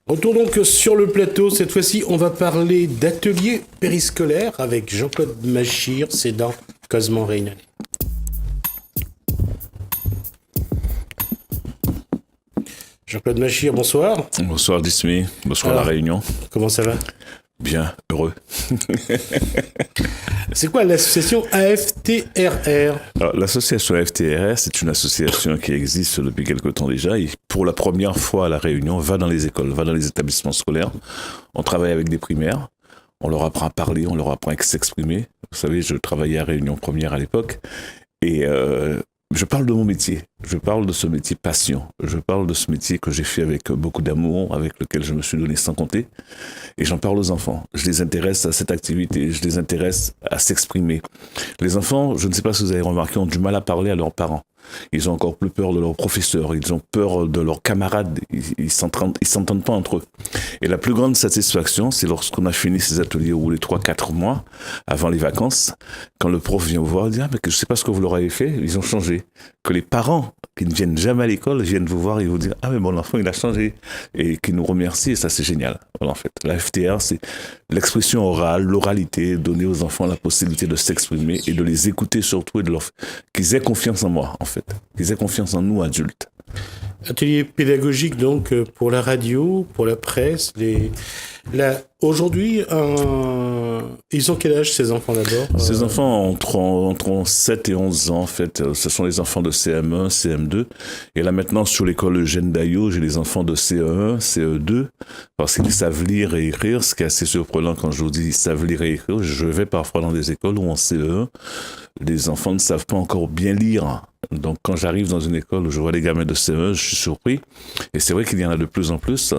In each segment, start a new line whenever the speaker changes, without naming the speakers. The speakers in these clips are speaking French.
Retour donc sur le plateau. Cette fois-ci, on va parler d'atelier périscolaire avec Jean-Claude Machir, c'est dans Cosmo Réunionnais. Jean-Claude Machir, bonsoir.
Bonsoir Dismi, bonsoir La Réunion.
Comment ça va?
Bien, heureux.
C'est quoi l'association AFTRR?
Alors, l'association AFTRR, c'est une association qui existe depuis quelque temps déjà et pour la première fois à La Réunion, va dans les écoles, va dans les établissements scolaires. On travaille avec des primaires, on leur apprend à parler, on leur apprend à s'exprimer. Vous savez, je travaillais à Réunion Première à l'époque et je parle de mon métier, je parle de ce métier passion, je parle de ce métier que j'ai fait avec beaucoup d'amour, avec lequel je me suis donné sans compter, et j'en parle aux enfants. Je les intéresse à cette activité, je les intéresse à s'exprimer. Les enfants, je ne sais pas si vous avez remarqué, ont du mal à parler à leurs parents. Ils ont encore plus peur de leurs professeurs, ils ont peur de leurs camarades, ils s'entendent pas entre eux. Et la plus grande satisfaction, c'est lorsqu'on a fini ces ateliers où les 3-4 mois avant les vacances, quand le prof vient vous voir et dit « Ah, mais je sais pas ce que vous leur avez fait, ils ont changé ». Que les parents qui ne viennent jamais à l'école viennent vous voir et vous dire « Ah, mais mon enfant, il a changé ». Et qui nous remercient, et ça, c'est génial. Voilà, en fait, la FTR, c'est l'expression orale, l'oralité, donner aux enfants la possibilité de s'exprimer et de les écouter surtout et de leur qu'ils aient confiance en moi, en fait. Qu'ils aient confiance en nous, adultes.
Atelier pédagogique donc pour la radio, pour la presse. Aujourd'hui, ils ont quel âge ces enfants d'abord?
Ces enfants entre 7 et 11 ans en fait. Ce sont les enfants de CM1, CM2. Et là maintenant sur l'école Eugène Daillot, j'ai les enfants de CE1, CE2 parce qu'ils savent lire et écrire. Ce qui est assez surprenant quand je vous dis ils savent lire et écrire. Je vais parfois dans des écoles où en CE1, les enfants ne savent pas encore bien lire. Donc quand j'arrive dans une école où je vois des gamins de CE1, je suis surpris. Et c'est vrai qu'il y en a de plus en plus,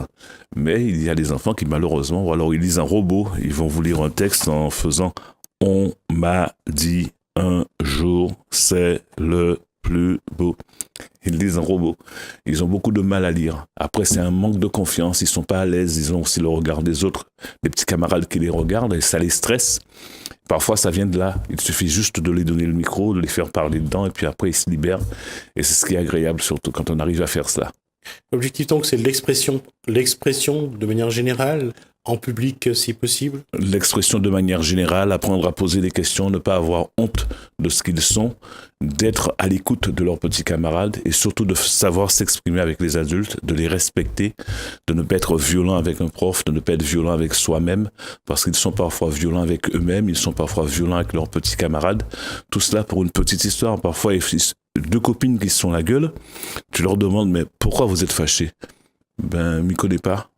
mais il y a des enfants qui malheureusement, ou alors ils lisent un robot, ils vont vous lire un texte en faisant « On m'a dit un jour, c'est le plus beau ». Ils lisent un robot. Ils ont beaucoup de mal à lire. Après, c'est un manque de confiance. Ils sont pas à l'aise. Ils ont aussi le regard des autres, des petits camarades qui les regardent et ça les stresse. Parfois, ça vient de là. Il suffit juste de les donner le micro, de les faire parler dedans, et puis après, ils se libèrent. Et c'est ce qui est agréable, surtout quand on arrive à faire cela.
L'objectif donc, c'est l'expression de manière générale, en public si possible.
L'expression de manière générale, apprendre à poser des questions, ne pas avoir honte de ce qu'ils sont, d'être à l'écoute de leurs petits camarades et surtout de savoir s'exprimer avec les adultes, de les respecter, de ne pas être violent avec un prof, de ne pas être violent avec soi-même, parce qu'ils sont parfois violents avec eux-mêmes, ils sont parfois violents avec leurs petits camarades. Tout cela pour une petite histoire. Parfois, deux copines qui se sont la gueule, tu leur demandes, mais pourquoi vous êtes fâchés? Ben, m'y connais pas.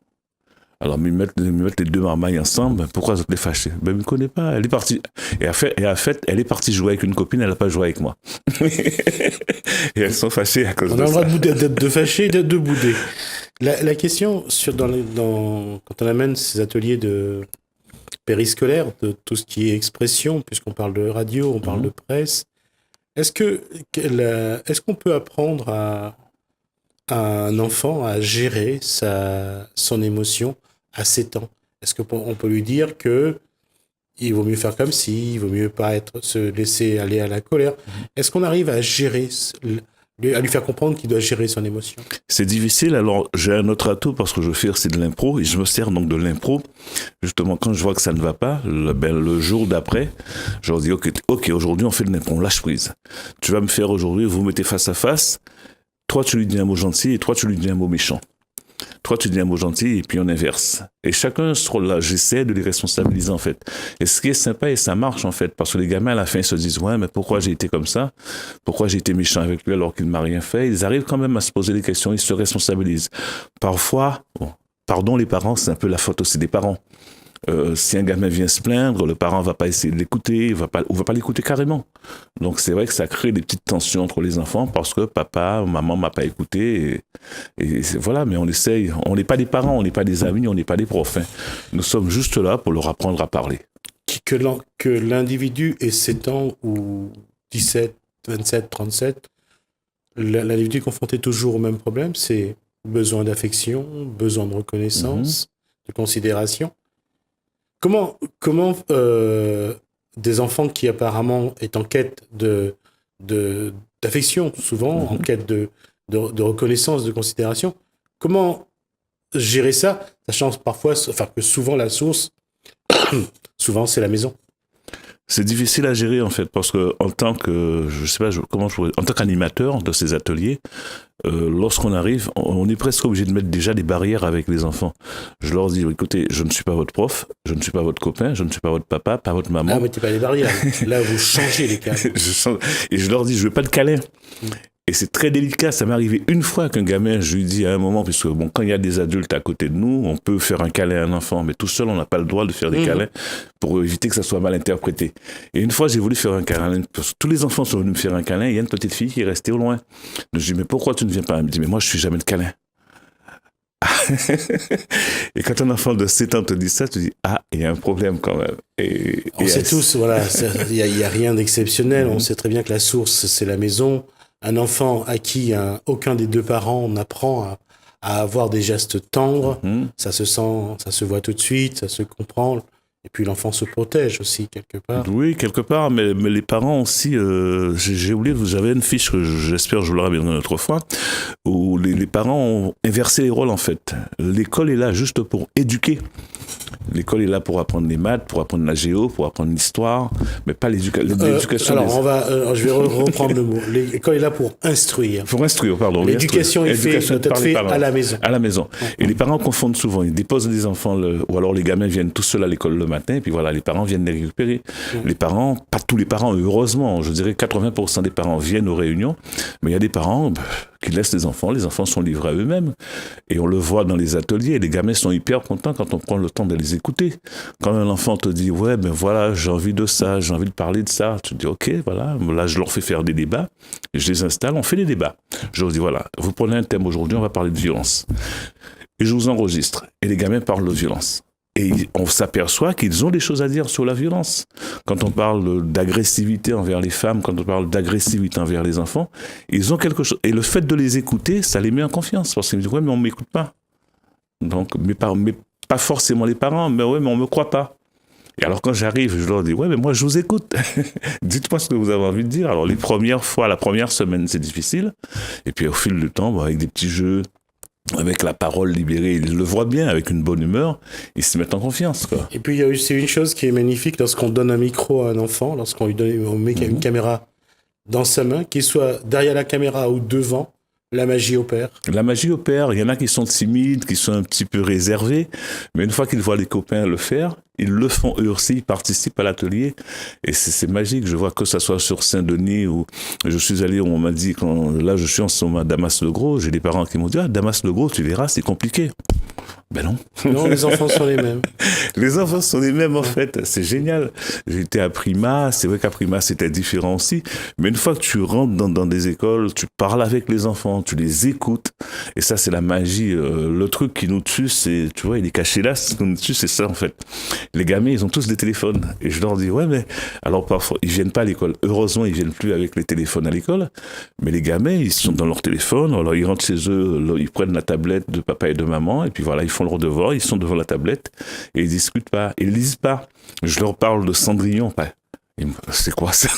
Alors, ils mettent les deux marmailles ensemble, ben, pourquoi vous êtes fâchés? Ben, m'y connais pas, elle est partie. Et en fait, elle est partie jouer avec une copine, elle n'a pas joué avec moi. Et elles sont fâchées à cause de ça.
On a le droit de fâcher, de bouder. La question, quand on amène ces ateliers de périscolaires, de tout ce qui est expression, puisqu'on parle de radio, on parle de presse, est-ce qu'on peut apprendre à un enfant à gérer son émotion à 7 ans? Est-ce qu'on peut lui dire que il vaut mieux faire comme ci, il vaut mieux pas se laisser aller à la colère? Est-ce qu'on arrive à gérer, à lui faire comprendre qu'il doit gérer son émotion?
C'est difficile, alors j'ai un autre atout parce que je fais aussi de l'impro et je me sers donc de l'impro. Justement, quand je vois que ça ne va pas, le jour d'après, je leur dis ok, aujourd'hui on fait de l'impro, on lâche prise. Tu vas me faire aujourd'hui, vous mettez face à face, toi tu lui dis un mot gentil et toi tu lui dis un mot méchant. Toi, tu dis un mot gentil et puis on inverse. Et chacun ce rôle-là, j'essaie de les responsabiliser en fait. Et ce qui est sympa et ça marche en fait, parce que les gamins à la fin se disent ouais, mais pourquoi j'ai été comme ça? Pourquoi j'ai été méchant avec lui alors qu'il ne m'a rien fait? Ils arrivent quand même à se poser des questions, ils se responsabilisent. Parfois, pardon les parents, c'est un peu la faute aussi des parents. Si un gamin vient se plaindre, le parent va pas essayer de l'écouter, va pas l'écouter carrément. Donc c'est vrai que ça crée des petites tensions entre les enfants parce que papa, maman m'a pas écouté et voilà. Mais on essaye. On n'est pas des parents, on n'est pas des amis, on n'est pas des profs. Hein. Nous sommes juste là pour leur apprendre à parler.
Que l'individu ait 7 ans ou 17, 27, 37, l'individu est confronté toujours au même problème, c'est besoin d'affection, besoin de reconnaissance, de considération. Comment des enfants qui apparemment est en quête d'affection, souvent en quête de reconnaissance, de considération, comment gérer ça? sachant parfois, enfin que souvent la source, souvent c'est la maison.
C'est difficile à gérer en fait parce que en tant que en tant qu'animateur de ces ateliers, lorsqu'on arrive, on est presque obligé de mettre déjà des barrières avec les enfants. Je leur dis écoutez, je ne suis pas votre prof, je ne suis pas votre copain, je ne suis pas votre papa, pas votre maman.
Ah, mettez pas les barrières. Là, vous changez les cas.
Et je leur dis je veux pas de câlin. Et c'est très délicat. Ça m'est arrivé une fois qu'un gamin, je lui dis à un moment, puisque bon, quand il y a des adultes à côté de nous, on peut faire un câlin à un enfant, mais tout seul, on n'a pas le droit de faire des câlins pour éviter que ça soit mal interprété. Et une fois, j'ai voulu faire un câlin. Tous les enfants sont venus me faire un câlin. Il y a une petite fille qui est restée au loin. Donc, je dis, mais pourquoi tu ne viens pas? Elle me dit, mais moi, je suis jamais de câlin. Et quand un enfant de 7 ans te dit ça, tu dis, ah, il y a un problème quand même.
On sait tous, voilà, il y a rien d'exceptionnel. On sait très bien que la source, c'est la maison. Un enfant à qui aucun des deux parents n'apprend à avoir des gestes tendres, ça se sent, ça se voit tout de suite, ça se comprend. Et puis l'enfant se protège aussi, quelque part.
Oui, quelque part, mais les parents aussi, j'ai oublié, j'avais une fiche que j'espère que je vous la reviendrai une autre fois, où les parents ont inversé les rôles en fait. L'école est là juste pour éduquer. L'école est là pour apprendre les maths, pour apprendre la géo, pour apprendre l'histoire, mais pas l'éducation.
Alors, je vais reprendre le mot. L'école est là pour instruire.
Pour instruire, pardon.
L'éducation doit être faite à la maison.
À la maison. Et les parents confondent souvent. Ils déposent des enfants, ou alors les gamins viennent tout seuls à l'école le matin, et puis voilà, les parents viennent les récupérer. Les parents, pas tous les parents, heureusement, je dirais 80% des parents viennent aux réunions, mais il y a des parents qui laissent les enfants sont livrés à eux-mêmes. Et on le voit dans les ateliers, les gamins sont hyper contents quand on prend le temps de les écouter. Quand un enfant te dit, ouais, ben voilà, j'ai envie de ça, j'ai envie de parler de ça, tu te dis, ok, voilà, là je leur fais faire des débats, et je les installe, on fait des débats. Je leur dis, voilà, vous prenez un thème aujourd'hui, on va parler de violence. Et je vous enregistre, et les gamins parlent de violence. Et on s'aperçoit qu'ils ont des choses à dire sur la violence. Quand on parle d'agressivité envers les femmes, quand on parle d'agressivité envers les enfants, ils ont quelque chose. Et le fait de les écouter, ça les met en confiance. Parce qu'ils me disent, ouais, mais on ne m'écoute pas. Donc, mais pas forcément les parents, mais ouais, mais on ne me croit pas. Et alors quand j'arrive, je leur dis, ouais, mais moi je vous écoute. Dites-moi ce que vous avez envie de dire. Alors les premières fois, la première semaine, c'est difficile. Et puis au fil du temps, avec des petits jeux, avec la parole libérée, ils le voient bien, avec une bonne humeur, ils se mettent en confiance, quoi.
Et puis, il y a aussi une chose qui est magnifique lorsqu'on donne un micro à un enfant, lorsqu'on lui donne, on met une caméra dans sa main, qu'il soit derrière la caméra ou devant, la magie opère.
La magie opère. Il y en a qui sont timides, qui sont un petit peu réservés, mais une fois qu'ils voient les copains le faire, ils le font eux aussi, ils participent à l'atelier, et c'est magique. Je vois que ça soit sur Saint-Denis, où je suis allé, on m'a dit, là je suis en ce moment à Damas-le-Gros, j'ai des parents qui m'ont dit, ah, Damas-le-Gros, tu verras, c'est compliqué. Ben non.
Non, les enfants sont les mêmes.
Les enfants sont les mêmes, en fait. C'est génial. J'ai été à Prima. C'est vrai qu'à Prima, c'était différent aussi. Mais une fois que tu rentres dans des écoles, tu parles avec les enfants, tu les écoutes. Et ça, c'est la magie. Le truc qui nous tue, c'est, tu vois, il est caché là. Ce qui nous tue, c'est ça, en fait. Les gamins, ils ont tous des téléphones. Et je leur dis, ouais, mais alors parfois, ils viennent pas à l'école. Heureusement, ils viennent plus avec les téléphones à l'école. Mais les gamins, ils sont dans leur téléphone. Alors, ils rentrent chez eux, ils prennent la tablette de papa et de maman. Et puis voilà, ils font leur devoir, ils sont devant la tablette et ils discutent pas, ils lisent pas. Je leur parle de Cendrillon, c'est quoi ça?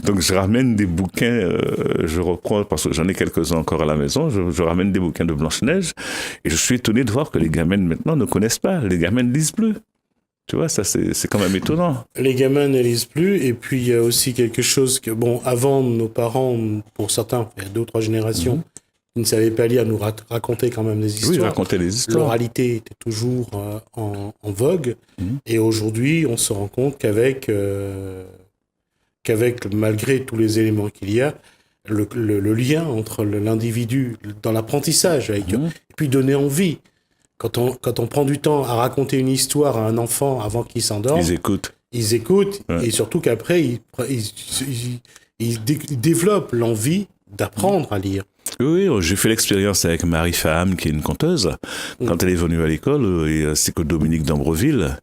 Donc je ramène des bouquins, je reprends, parce que j'en ai quelques-uns encore à la maison, je ramène des bouquins de Blanche-Neige et je suis étonné de voir que les gamins maintenant ne connaissent pas, les gamins ne lisent plus. Tu vois, ça c'est quand même étonnant.
Les gamins ne lisent plus, et puis il y a aussi quelque chose que, bon, avant nos parents, pour certains, il y a 2 ou 3 générations, ils ne savaient pas lire, nous raconter quand même des histoires.
Oui, raconter les histoires.
L'oralité était toujours en vogue. Et aujourd'hui, on se rend compte qu'avec malgré tous les éléments qu'il y a, le lien entre l'individu dans l'apprentissage, et puis donner envie. Quand on prend du temps à raconter une histoire à un enfant avant qu'il s'endorme, ils écoutent, ouais. Et surtout qu'après, ils développent l'envie d'apprendre à lire.
Oui, j'ai fait l'expérience avec Marie Faham, qui est une conteuse, quand elle est venue à l'école, et c'est que Dominique d'Ambreville,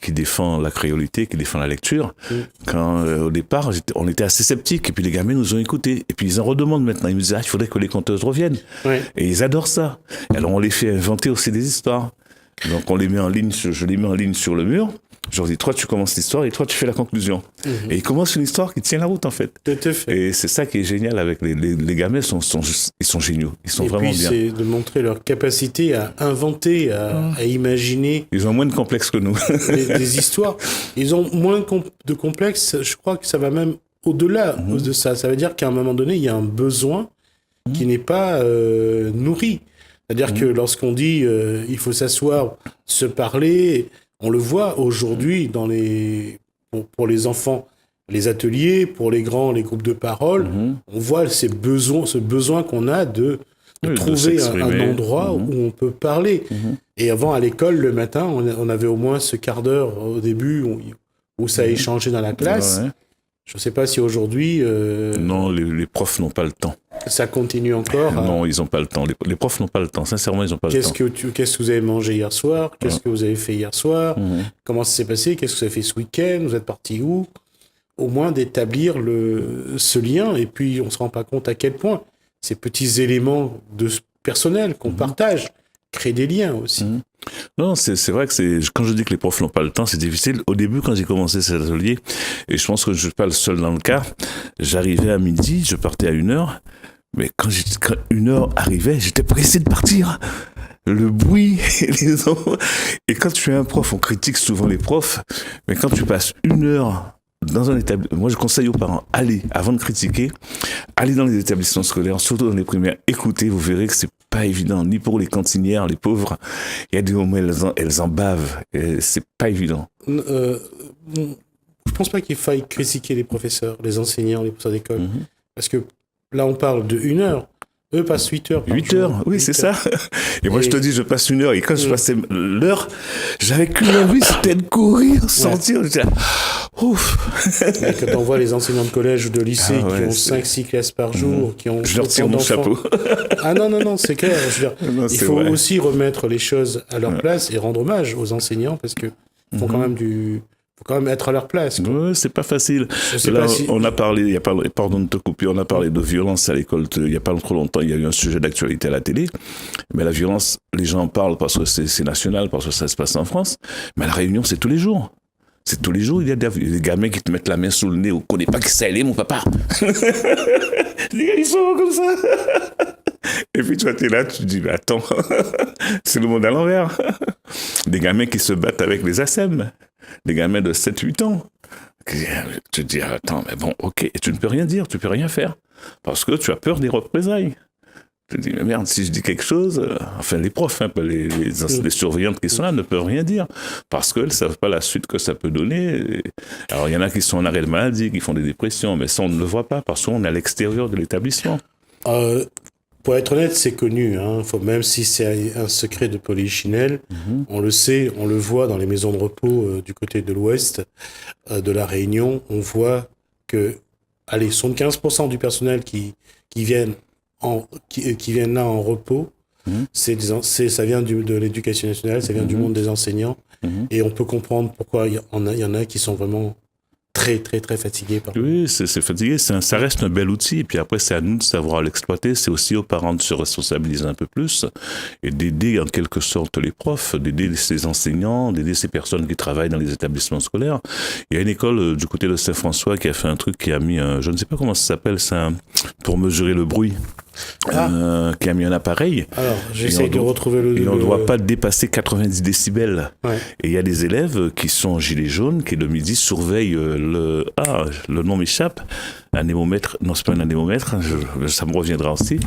qui défend la créolité, qui défend la lecture. Quand, au départ, on était assez sceptiques, et puis les gamins nous ont écoutés, et puis ils en redemandent maintenant. Ils me disent, il faudrait que les conteuses reviennent. Ouais. Et ils adorent ça. Alors on les fait inventer aussi des histoires. Donc on les met en ligne, je les mets en ligne sur le mur. Je leur dis, toi tu commences l'histoire et toi tu fais la conclusion. Et ils commencent une histoire qui tient la route en fait.
Tout à fait.
Et c'est ça qui est génial avec les gamins, ils sont géniaux, ils sont vraiment bien.
Et puis c'est de montrer leur capacité à inventer, à imaginer.
Ils ont moins de complexes que nous.
des histoires. Ils ont moins de complexes. Je crois que ça va même au-delà de ça. Ça veut dire qu'à un moment donné, il y a un besoin qui n'est pas nourri. C'est-à-dire que lorsqu'on dit il faut s'asseoir, se parler, on le voit aujourd'hui pour les enfants, les ateliers, pour les grands, les groupes de parole, on voit ce besoin qu'on a de trouver un endroit où on peut parler. Et avant, à l'école, le matin, on avait au moins ce quart d'heure au début où ça échangeait dans la classe. Ouais. Je ne sais pas si aujourd'hui...
Non, les profs n'ont pas le temps.
Ça continue encore.
Non, ils n'ont pas le temps. Les profs n'ont pas le temps. Sincèrement, ils n'ont pas le temps.
Qu'est-ce que vous avez mangé hier soir? Qu'est-ce que vous avez fait hier soir? Comment ça s'est passé? Qu'est-ce que vous avez fait ce week-end? Vous êtes parti où? Au moins d'établir ce lien. Et puis, on ne se rend pas compte à quel point ces petits éléments personnels qu'on partage créent des liens aussi.
Non, c'est vrai que quand je dis que les profs n'ont pas le temps, c'est difficile. Au début, quand j'ai commencé cet atelier, et je pense que je ne suis pas le seul dans le cas, j'arrivais à midi, je partais à 1h, mais quand 1h arrivait, j'étais pressé de partir. Le bruit, les enfants. Et quand tu es un prof, on critique souvent les profs, mais quand tu passes 1h dans un établissement, moi je conseille aux parents, allez, avant de critiquer, allez dans les établissements scolaires, surtout dans les primaires, écoutez, vous verrez que c'est pas évident, ni pour les cantinières, les pauvres. Il y a des moments où elles en bavent, et c'est pas évident.
Je pense pas qu'il faille critiquer les professeurs, les enseignants, les professeurs d'école, parce que là on parle de 1h. Eux passent 8 heures.
8 heures, oui, c'est ça. Et moi, je te dis, je passe 1 heure. Et quand je passais l'heure, j'avais qu'une envie, c'était de courir, sortir. Je disais, ouf.
Et quand on voit les enseignants de collège ou de lycée qui ont 5-6 classes par jour, qui ont...
Je leur tire mon chapeau.
Ah non, c'est clair. Je veux dire, il faut aussi remettre les choses à leur place et rendre hommage aux enseignants parce que font quand même faut quand même être à leur place.
Ouais, c'est pas facile. Là, on a parlé, il y a pas, pardon de te couper, on a parlé de violence à l'école il y a pas trop longtemps. Il y a eu un sujet d'actualité à la télé. Mais la violence, les gens en parlent parce que c'est national, parce que ça se passe en France. Mais à la Réunion, c'est tous les jours. C'est tous les jours, il y a des gamins qui te mettent la main sous le nez. On connaît pas qui ça est, mon papa. Les gars, ils sont comme ça. Et puis toi, t'es là, tu te dis, mais attends, c'est le monde à l'envers. Des gamins qui se battent avec les ASEM. Des gamins de 7-8 ans. Tu te dis, attends, mais bon, ok, et tu ne peux rien dire, tu ne peux rien faire. Parce que tu as peur des représailles. Tu te dis, mais merde, si je dis quelque chose, enfin les profs, hein, les surveillantes qui sont là ne peuvent rien dire. Parce qu'elles ne savent pas la suite que ça peut donner. Alors il y en a qui sont en arrêt de maladie, qui font des dépressions, mais ça on ne le voit pas parce qu'on est à l'extérieur de l'établissement.
Pour être honnête, c'est connu. Même si c'est un secret de Polichinelle, on le sait, on le voit dans les maisons de repos du côté de l'ouest de la Réunion. On voit que, 75% du personnel qui viennent là en repos, ça vient de l'éducation nationale, ça vient du monde des enseignants. Et on peut comprendre pourquoi il y en a qui sont vraiment très, très, très fatigués.
Oui, c'est fatigué. Ça reste un bel outil. Et puis après, c'est à nous de savoir l'exploiter. C'est aussi aux parents de se responsabiliser un peu plus et d'aider en quelque sorte les profs, d'aider ces enseignants, d'aider ces personnes qui travaillent dans les établissements scolaires. Il y a une école du côté de Saint-François qui a fait un truc, qui a mis je ne sais pas comment ça s'appelle, pour mesurer le bruit. Qui a mis un appareil.
Alors, j'essaie de retrouver le...
Et on ne doit pas dépasser 90 décibels.
Ouais.
Et il y a des élèves qui sont gilets jaunes, qui le midi surveillent le nom m'échappe, anémomètre, non c'est pas un anémomètre, ça me reviendra aussi,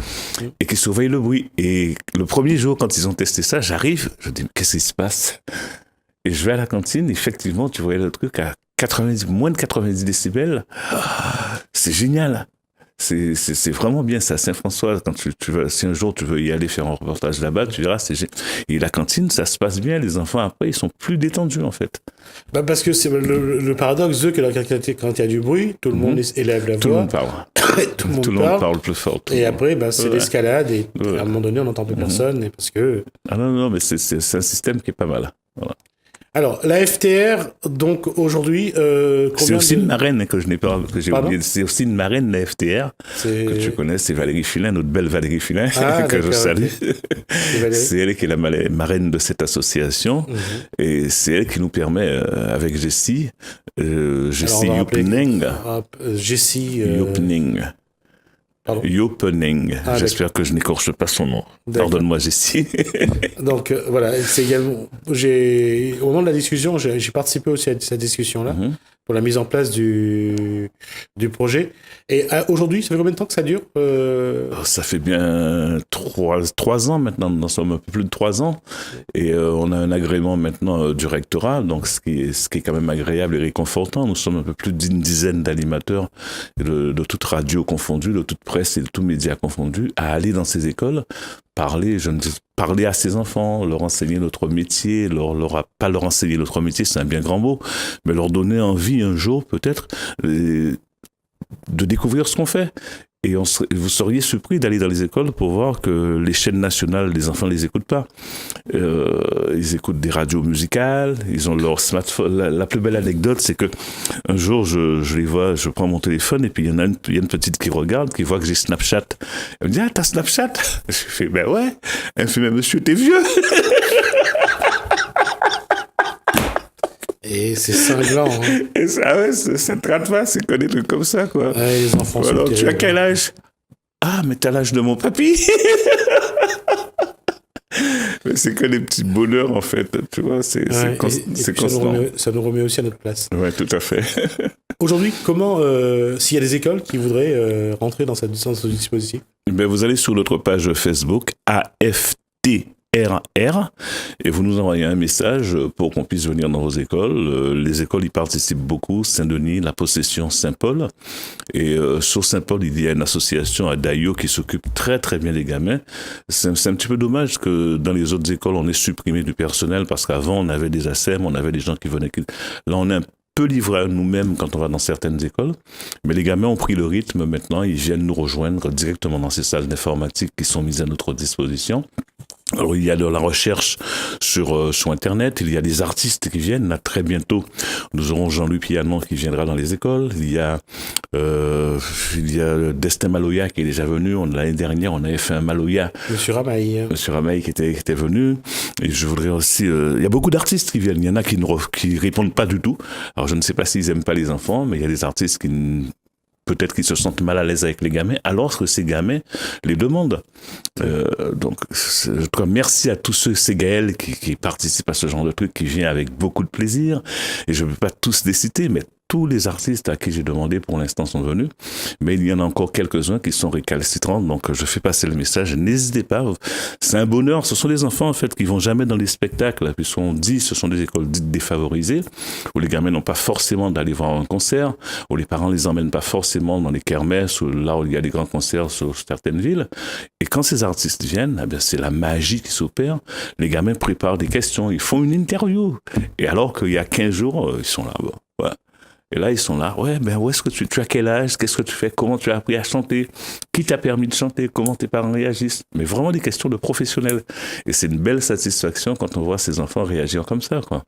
et qui surveillent le bruit. Et le premier jour, quand ils ont testé ça, j'arrive, je dis, qu'est-ce qui se passe? Et je vais à la cantine, effectivement, tu voyais le truc à moins de 90 décibels. C'est génial. C'est vraiment bien ça. Saint-François, quand tu veux, si un jour tu veux y aller faire un reportage là-bas, tu diras, et la cantine, ça se passe bien. Les enfants, après, ils sont plus détendus, en fait.
Parce que c'est le paradoxe, que quand il y a du bruit, tout le monde élève la voix.
Tout le monde parle. tout le monde parle plus fort.
Et après, c'est l'escalade. Et à un moment donné, on n'entend plus personne. Et parce que...
Ah non, mais c'est un système qui est pas mal. Voilà.
Alors, la FTR, donc aujourd'hui,
c'est aussi une marraine que je n'ai pas, que j'ai oublié. C'est aussi une marraine, la FTR, que tu connais, c'est Valérie Filin, notre belle Valérie Filin, que je salue. Okay. C'est elle qui est la marraine de cette association, et c'est elle qui nous permet, avec Jessie Yopening.
Jessie
Yopening. Yopening. J'espère que je n'écorche pas son nom. Pardonne-moi, Jessie.
Donc voilà, c'est également. Au moment de la discussion, j'ai participé aussi à cette discussion-là pour la mise en place du projet. Et aujourd'hui, ça fait combien de temps que ça dure
Ça fait bien 3 ans maintenant. Nous sommes un peu plus de 3 ans. Et on a un agrément maintenant du rectorat, donc ce qui est quand même agréable et réconfortant. Nous sommes un peu plus d'une dizaine d'animateurs de toute radio confondue, de toute presse et de tous médias confondus, à aller dans ces écoles, parler à ces enfants, leur enseigner notre métier, pas leur enseigner notre métier, c'est un bien grand mot, mais leur donner envie un jour peut-être de découvrir ce qu'on fait. Et vous seriez surpris d'aller dans les écoles pour voir que les chaînes nationales, les enfants ne les écoutent pas. Ils écoutent des radios musicales, ils ont leur smartphone. La plus belle anecdote, c'est que un jour, je les vois, je prends mon téléphone et puis il y a une petite qui regarde, qui voit que j'ai Snapchat. Elle me dit, ah, t'as Snapchat? Je fais, ben ouais. Elle me fait, mais monsieur, t'es vieux.
Et c'est cinglant. Hein.
Et ça te rate pas, c'est que des trucs comme ça, quoi.
Ouais, les enfants sont
alors, tu as quel âge? Ah, mais t'as l'âge de mon papy. Mais c'est que des petits bonheurs, en fait. Tu vois, c'est constant.
Ça nous remet aussi à notre place.
Oui, tout à fait.
Aujourd'hui, comment, s'il y a des écoles qui voudraient rentrer dans ce dispositif?
Ben, vous allez sur notre page Facebook, AFTRR, et vous nous envoyez un message pour qu'on puisse venir dans vos écoles. Les écoles y participent beaucoup, Saint-Denis, La Possession, Saint-Paul. Et sur Saint-Paul, il y a une association à Daillot qui s'occupe très très bien des gamins. C'est un petit peu dommage que dans les autres écoles, on ait supprimé du personnel, parce qu'avant, on avait des ASEM, on avait des gens qui venaient. Là, on est un peu livré à nous-mêmes quand on va dans certaines écoles. Mais les gamins ont pris le rythme maintenant, ils viennent nous rejoindre directement dans ces salles d'informatique qui sont mises à notre disposition. Alors, il y a de la recherche sur Internet, il y a des artistes qui viennent. Là, très bientôt, nous aurons Jean-Louis Pianon qui viendra dans les écoles. Il y a Destin Maloya qui est déjà venu. L'année dernière, on avait fait un Maloya.
Monsieur Ramaï
qui était venu. Et je voudrais aussi... il y a beaucoup d'artistes qui viennent. Il y en a qui répondent pas du tout. Alors, je ne sais pas s'ils aiment pas les enfants, mais il y a des artistes qui... peut-être qu'ils se sentent mal à l'aise avec les gamins, alors que ces gamins les demandent. Donc, merci à tous ces Gaëls qui participent à ce genre de truc, qui viennent avec beaucoup de plaisir. Et je ne peux pas tous les citer, mais tous les artistes à qui j'ai demandé pour l'instant sont venus, mais il y en a encore quelques-uns qui sont récalcitrants, donc je fais passer le message. N'hésitez pas, c'est un bonheur. Ce sont des enfants en fait qui vont jamais dans les spectacles, puisqu'on dit ce sont des écoles dites défavorisées, où les gamins n'ont pas forcément d'aller voir un concert, où les parents les emmènent pas forcément dans les kermesses, ou là où il y a des grands concerts sur certaines villes. Et quand ces artistes viennent, eh bien, c'est la magie qui s'opère. Les gamins préparent des questions, ils font une interview, et alors qu'il y a 15 jours, ils sont là. Bon, ouais. Et là, ils sont là. Ouais, ben, où est-ce que tu as quel âge? Qu'est-ce que tu fais? Comment tu as appris à chanter? Qui t'a permis de chanter? Comment tes parents réagissent? Mais vraiment des questions de professionnels. Et c'est une belle satisfaction quand on voit ces enfants réagir comme ça, quoi.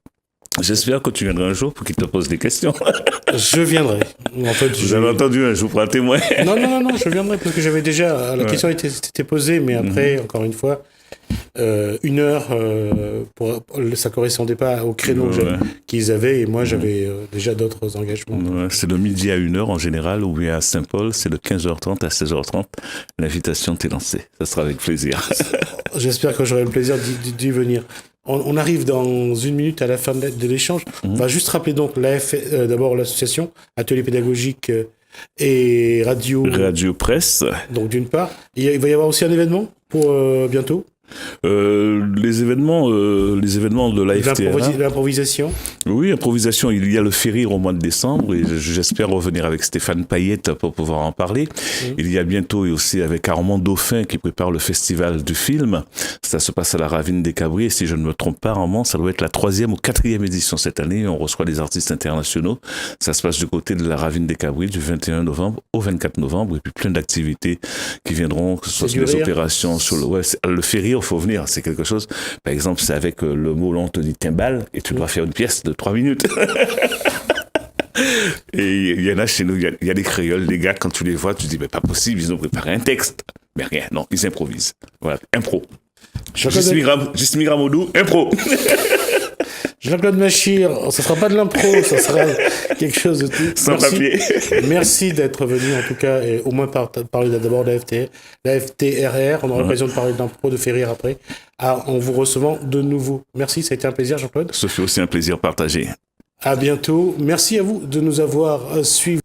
J'espère que tu viendras un jour pour qu'ils te posent des questions.
Je viendrai. En fait,
vous avez entendu, je vous prends un témoin.
Non, je viendrai parce que j'avais déjà... La question était posée, mais après, encore une fois... 1 heure, ça correspondait pas au créneau qu'ils avaient, et moi j'avais déjà d'autres engagements.
Ouais, c'est de midi à 1h en général, ou bien à Saint-Paul, c'est de 15h30 à 16h30. L'invitation t'est lancée, ça sera avec plaisir.
J'espère que j'aurai le plaisir d'y venir. On arrive dans 1 minute à la fin de l'échange. On va juste rappeler donc d'abord l'association Atelier pédagogique et Radio
Presse.
Donc d'une part, il va y avoir aussi un événement pour bientôt.
Les événements de la FTR.
L'improvisation.
Oui, improvisation. Il y a le Férir au mois de décembre, et j'espère revenir avec Stéphane Payette pour pouvoir en parler. Il y a bientôt et aussi avec Armand Dauphin qui prépare le festival du film. Ça se passe à la Ravine des Cabris. Et si je ne me trompe pas, Armand, ça doit être la 3e ou 4e édition cette année. On reçoit des artistes internationaux. Ça se passe du côté de la Ravine des Cabris du 21 novembre au 24 novembre, et puis plein d'activités qui viendront, que ce soit sur les opérations, sur le Férir. il faut venir. C'est quelque chose. Par exemple, c'est avec le mot, on te dit timbal, et tu dois faire une pièce de 3 minutes. Et il y en a chez nous, il y a des créoles, les gars, quand tu les vois, tu te dis, mais pas possible, ils ont préparé un texte. Mais rien, non, ils improvisent. Voilà, impro. Justimi Ramadou, impro.
Jean-Claude Machir, ça sera pas de l'impro, ça sera quelque chose de tout.
Sans papier.
Merci d'être venu, en tout cas, et au moins parler d'abord de la FTRR. On aura l'occasion de parler d'impro, de faire rire après, en vous recevant de nouveau. Merci, ça a été un plaisir, Jean-Claude.
Ce fut aussi un plaisir partagé.
À bientôt. Merci à vous de nous avoir suivis.